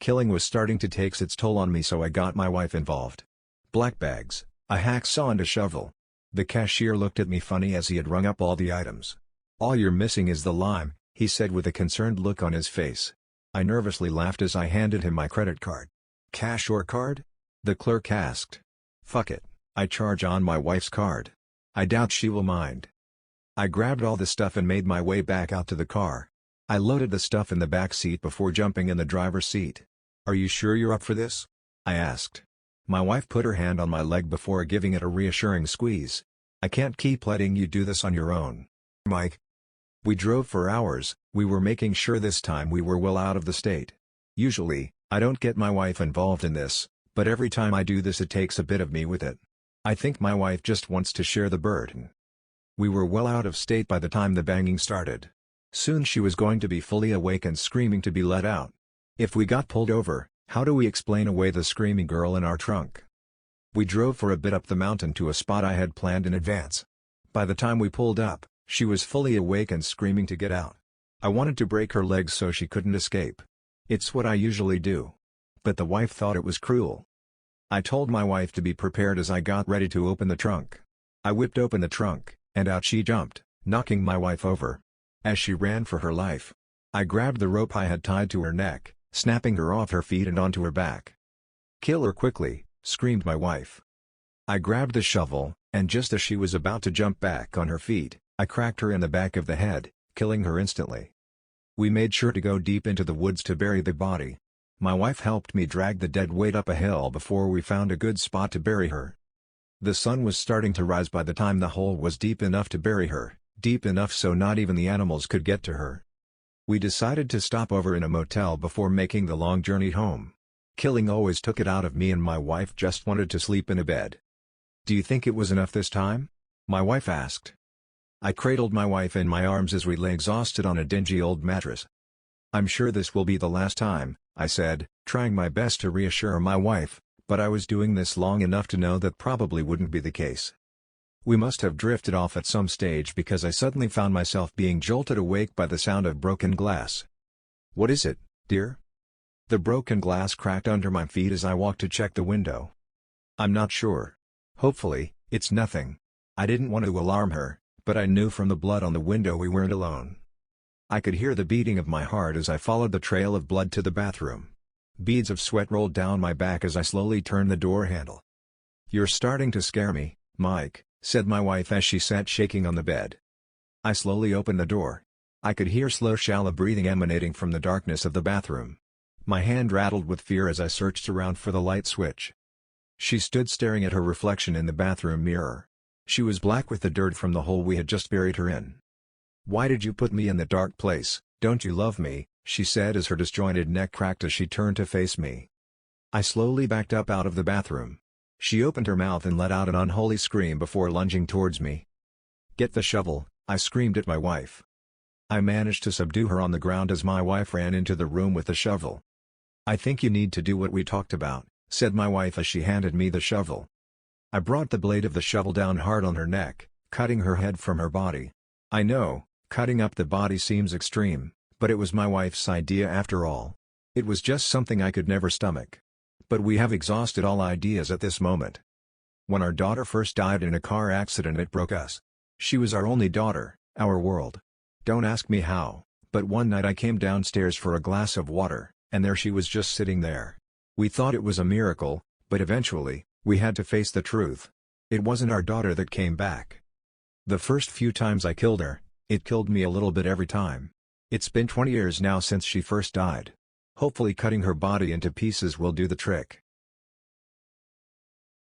Killing was starting to take its toll on me, so I got my wife involved. Black bags, a hacksaw and a shovel. The cashier looked at me funny as he had rung up all the items. "All you're missing is the lime," he said with a concerned look on his face. I nervously laughed as I handed him my credit card. "Cash or card?" the clerk asked. "Fuck it, I charge on my wife's card. I doubt she will mind." I grabbed all the stuff and made my way back out to the car. I loaded the stuff in the back seat before jumping in the driver's seat. "Are you sure you're up for this?" I asked. My wife put her hand on my leg before giving it a reassuring squeeze. "I can't keep letting you do this on your own, Mike." We drove for hours. We were making sure this time we were well out of the state. Usually, I don't get my wife involved in this, but every time I do this it takes a bit of me with it. I think my wife just wants to share the burden. We were well out of state by the time the banging started. Soon she was going to be fully awake and screaming to be let out. If we got pulled over, how do we explain away the screaming girl in our trunk? We drove for a bit up the mountain to a spot I had planned in advance. By the time we pulled up, she was fully awake and screaming to get out. I wanted to break her legs so she couldn't escape. It's what I usually do. But the wife thought it was cruel. I told my wife to be prepared as I got ready to open the trunk. I whipped open the trunk, and out she jumped, knocking my wife over. As she ran for her life, I grabbed the rope I had tied to her neck, snapping her off her feet and onto her back. "Kill her quickly," screamed my wife. I grabbed the shovel, and just as she was about to jump back on her feet, I cracked her in the back of the head, killing her instantly. We made sure to go deep into the woods to bury the body. My wife helped me drag the dead weight up a hill before we found a good spot to bury her. The sun was starting to rise by the time the hole was deep enough to bury her, deep enough so not even the animals could get to her. We decided to stop over in a motel before making the long journey home. Killing always took it out of me and my wife just wanted to sleep in a bed. "Do you think it was enough this time?" my wife asked. I cradled my wife in my arms as we lay exhausted on a dingy old mattress. "I'm sure this will be the last time," I said, trying my best to reassure my wife, but I was doing this long enough to know that probably wouldn't be the case. We must have drifted off at some stage because I suddenly found myself being jolted awake by the sound of broken glass. "What is it, dear?" The broken glass cracked under my feet as I walked to check the window. "I'm not sure. Hopefully, it's nothing." I didn't want to alarm her, but I knew from the blood on the window we weren't alone. I could hear the beating of my heart as I followed the trail of blood to the bathroom. Beads of sweat rolled down my back as I slowly turned the door handle. "You're starting to scare me, Mike," said my wife as she sat shaking on the bed. I slowly opened the door. I could hear slow shallow breathing emanating from the darkness of the bathroom. My hand rattled with fear as I searched around for the light switch. She stood staring at her reflection in the bathroom mirror. She was black with the dirt from the hole we had just buried her in. "Why did you put me in that dark place? Don't you love me?" she said as her disjointed neck cracked as she turned to face me. I slowly backed up out of the bathroom. She opened her mouth and let out an unholy scream before lunging towards me. "Get the shovel," I screamed at my wife. I managed to subdue her on the ground as my wife ran into the room with the shovel. "I think you need to do what we talked about," said my wife as she handed me the shovel. I brought the blade of the shovel down hard on her neck, cutting her head from her body. I know, cutting up the body seems extreme, but it was my wife's idea after all. It was just something I could never stomach. But we have exhausted all ideas at this moment. When our daughter first died in a car accident it broke us. She was our only daughter, our world. Don't ask me how, but one night I came downstairs for a glass of water, and there she was just sitting there. We thought it was a miracle, but eventually, we had to face the truth. It wasn't our daughter that came back. The first few times I killed her, it killed me a little bit every time. It's been 20 years now since she first died. Hopefully cutting her body into pieces will do the trick.